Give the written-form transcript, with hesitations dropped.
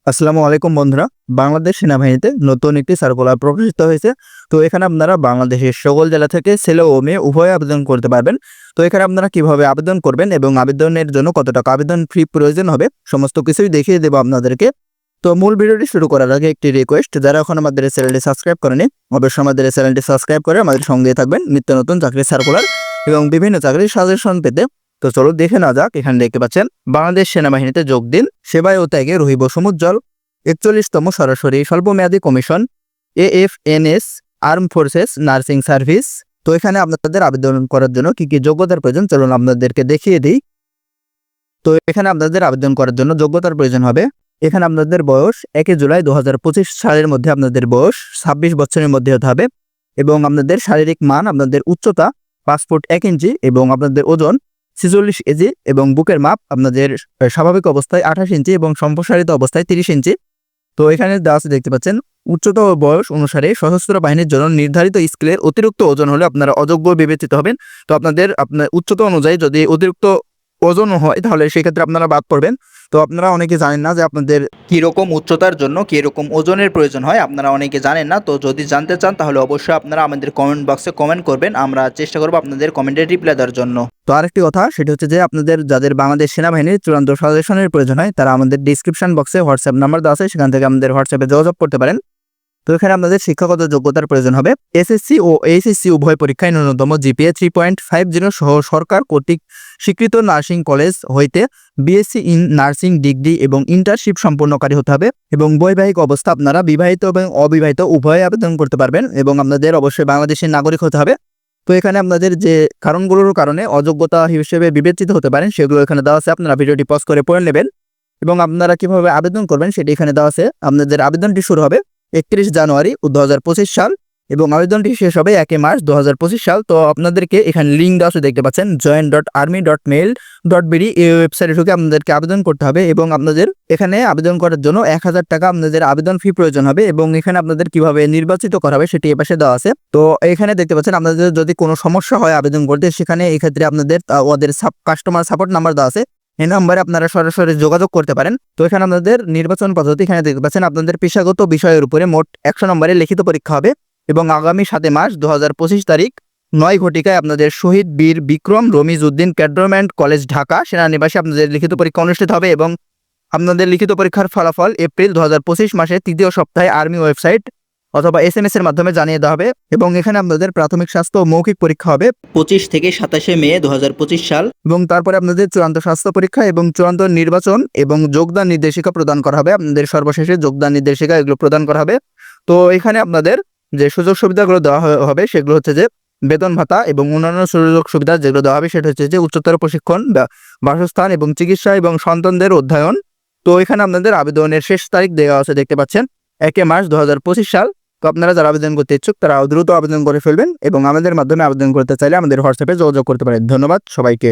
আসসালামু আলাইকুম বন্ধুরা। বাংলাদেশ সেনাবাহিনীতে নতুন একটি সার্কুলার প্রকাশিত হয়েছে। তো এখানে আপনারা বাংলাদেশের সকল জেলা থেকে ছেলে ও মেয়ে উভয়ে আবেদন করতে পারবেন। তো এখানে আপনারা কিভাবে আবেদন করবেন এবং আবেদনের জন্য কত টাকা আবেদন ফি প্রয়োজন হবে সমস্ত কিছুই দেখিয়ে দেব আপনাদেরকে। তো মূল ভিডিওটি শুরু করার আগে একটি রিকোয়েস্ট, যারা এখন আমাদের এই চ্যানেলটি সাবস্ক্রাইব করেনি অবশ্যই আমাদের এই চ্যানেলটি সাবস্ক্রাইব করে আমাদের সঙ্গে থাকবেন নিত্য নতুন চাকরির সার্কুলার এবং বিভিন্ন চাকরির সাজেশন পেতে। তো চলো দেখে না যাক। এখানে দেখতে পাচ্ছেন বাংলাদেশ সেনাবাহিনীতে যোগ দিন, সেবায় ও ত্যাগে রহিব সমুজ্জ্বল। 41তম সরাসরি স্বল্পমেয়াদী commission AFNS arm forces nursing service. তো এখানে আপনাদের আবেদন করার জন্য কি কি যোগ্যতার প্রয়োজন চলুন আপনাদেরকে দেখিয়ে দিই। তো এখানে আপনাদের আবেদন করার জন্য যোগ্যতার প্রয়োজন হবে। এখানে আপনাদের বয়স 1 জুলাই 2025 সালের মধ্যে আপনাদের বয়স 26 বছরের মধ্যে হতে হবে এবং আপনাদের শারীরিক মান, আপনাদের উচ্চতা 5 ফুট 1 ইঞ্চি এবং আপনাদের ওজন 46 কেজি এবং বুকের মাপ আপনাদের স্বাভাবিক অবস্থায় 28 ইঞ্চি এবং সম্প্রসারিত অবস্থায় 30 ইঞ্চি। তো এখানে দেওয়া আছে দেখতে পাচ্ছেন, উচ্চতা ও বয়স অনুসারে সশস্ত্র বাহিনীর জন্য নির্ধারিত স্কেলের অতিরিক্ত ওজন হলে আপনারা অযোগ্য বিবেচিত হবেন। তো আপনার উচ্চতা অনুযায়ী যদি অতিরিক্ত ওজন হয় তাহলে সেক্ষেত্রে আপনারা বাদ পড়বেন। তো আপনারা অনেকে জানেন না যে আপনাদের কীরকম উচ্চতার জন্য কীরকম ওজনের প্রয়োজন হয়, আপনারা অনেকে জানেন না। তো যদি জানতে চান তাহলে অবশ্যই আপনারা আমাদের কমেন্ট বক্সে কমেন্ট করবেন, আমরা চেষ্টা করবো আপনাদের কমেন্টের রিপ্লাই দেওয়ার জন্য। তো আরেকটি কথা, সেটা হচ্ছে যে আপনাদের যাদের বাংলাদেশ সেনাবাহিনীর চূড়ান্ত সাজেশনের প্রয়োজন হয় তারা আমাদের ডিসক্রিপশন বক্সে হোয়াটসঅ্যাপ নাম্বার দেওয়া আছে, সেখান থেকে আমাদের হোয়াটসঅ্যাপে যোগাযোগ করতে পারেন। তো এখানে আপনাদের শিক্ষাগত যোগ্যতার প্রয়োজন হবে। এসএসসি ও এইচএসসি উভয় পরীক্ষায় ন্যূনতম জিপিএ 3.50 সহ সরকার কর্তৃক স্বীকৃত নার্সিং কলেজ হইতে বিএসসি ইন নার্সিং ডিগ্রি এবং ইন্টার্নশিপ সম্পন্নকারী হতে হবে এবং বৈবাহিক অবস্থা আপনারা বিবাহিত এবং অবিবাহিত উভয়ে আবেদন করতে পারবেন এবং আপনাদের অবশ্যই বাংলাদেশের নাগরিক হতে হবে। তো এখানে আপনাদের যে কারণগুলোর কারণে অযোগ্যতা হিসেবে বিবেচিত হতে পারেন সেগুলো এখানে দেওয়া আছে, আপনারা ভিডিওটি পজ করে পড়ে নেবেন এবং আপনারা কিভাবে আবেদন করবেন সেটি এখানে দেওয়া আছে। আপনাদের আবেদনটি শুরু হবে 31 জানুয়ারি 2025 সাল এবং আবেদনটি শেষ হবে 1 মার্চ 2025 সাল। তো আপনাদেরকে এখানে লিঙ্ক দেওয়া আছে দেখতে পাচ্ছেন, join.army.mail.bd এই ওয়েবসাইটে ঢুকে আপনাদেরকে আবেদন করতে হবে এবং আপনাদের এখানে আবেদন করার জন্য 1000 টাকা আপনাদের আবেদন ফি প্রয়োজন হবে এবং এখানে আপনাদের কিভাবে নির্বাচিত করা হবে সেটি এ পাশে দেওয়া আছে। তো এখানে দেখতে পাচ্ছেন আপনাদের যদি কোনো সমস্যা হয় আবেদন করতে, সেখানে এই ক্ষেত্রে আপনাদের ওদের কাস্টমার সাপোর্ট নাম্বার দেওয়া আছে, এই নম্বরে আপনারা সরাসরি যোগাযোগ করতে পারেন। তো এখানে আপনাদের নির্বাচন পদ্ধতি এখানে দেখতে পাচ্ছেন, আপনাদের পেশাগত বিষয়ের উপরে মোট 100 নম্বরের লিখিত পরীক্ষা হবে এবং আগামী 7 মার্চ 2025 তারিখ 9 ঘটিকায় আপনাদের শহীদ বীর বিক্রম রমিজ উদ্দিন ক্যান্টনমেন্ট কলেজ ঢাকা সেনানিবাসে আপনাদের লিখিত পরীক্ষা অনুষ্ঠিত হবে এবং আপনাদের লিখিত পরীক্ষার ফলাফল এপ্রিল 2025 মাসের 3য় সপ্তাহে আর্মি ওয়েবসাইট অথবা SMS এর মাধ্যমে জানিয়ে দেওয়া হবে এবং এখানে আপনাদের প্রাথমিক স্বাস্থ্য মৌখিক পরীক্ষা হবে 25 থেকে 27 মে 2025 সাল এবং তারপরে আপনাদের চূড়ান্ত স্বাস্থ্য পরীক্ষা এবং চূড়ান্ত নির্বাচন এবং যোগদান নির্দেশিকা প্রদান করা হবে। আপনাদের সর্বশেষে যোগদান নির্দেশিকা এগুলো প্রদান করা হবে। তো এখানে আপনাদের যে সুযোগ সুবিধাগুলো দেওয়া হবে সেগুলো হচ্ছে যে বেতন ভাতা এবং অন্যান্য সুযোগ সুবিধা যেগুলো দেওয়া হবে সেটা হচ্ছে যে উচ্চতর প্রশিক্ষণ, বাসস্থান এবং চিকিৎসা এবং সন্তানদের অধ্যয়ন। তো এখানে আপনাদের আবেদনের শেষ তারিখ দেওয়া আছে দেখতে পাচ্ছেন 1 মার্চ 2025 সাল। তো আপনারা যারা আবেদন করতে ইচ্ছুক তারা দ্রুত আবেদন করে ফেলবেন এবং আমাদের মাধ্যমে আবেদন করতে চাইলে আমাদের হোয়াটসঅ্যাপে যোগাযোগ করতে পারেন। ধন্যবাদ সবাইকে।